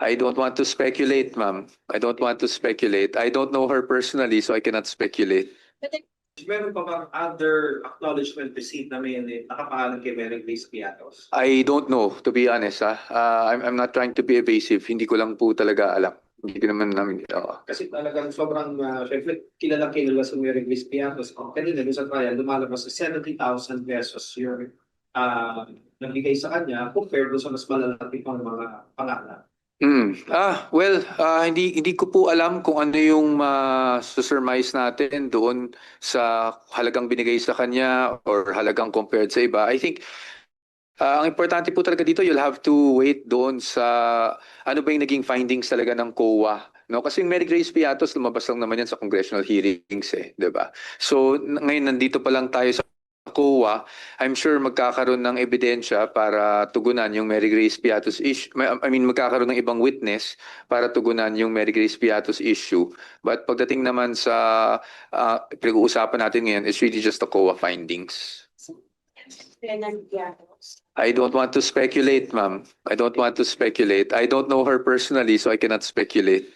I don't want to speculate, ma'am. I don't want to speculate. I don't know her personally, so I cannot speculate. Meron pa bang other acknowledgement receipt na may nakapangalan kay Mary Grace Piatos? I don't know, to be honest. I'm not trying to be evasive. Hindi ko lang po talaga alam. Hindi ko naman namin. Kasi talagang sobrang, syempre, kilala si Mary Grace Piatos. Kanina, doon sa trial, lumalabas sa 70,000 pesos yung nabigay sa kanya compared doon sa mas malalaki pang mga pangalan. Hindi ko po alam kung ano yung susurmise natin doon sa halagang binigay sa kanya or halagang compared sa iba. I think ang importante po talaga dito, you'll have to wait doon sa ano ba yung naging findings talaga ng COA. No? Kasi yung Mary Grace Piatos, lumabas lang naman yan sa congressional hearings, 'di ba? So ngayon nandito pa lang tayo sa COA, I'm sure magkakaroon ng ebidensya para tugunan yung Mary Grace Piatos issue. Magkakaroon ng ibang witness para tugunan yung Mary Grace Piatos issue. But pagdating naman sa pinag-uusapan natin ngayon, it's really just the COA findings. I don't want to speculate, ma'am. I don't want to speculate. I don't know her personally, so I cannot speculate.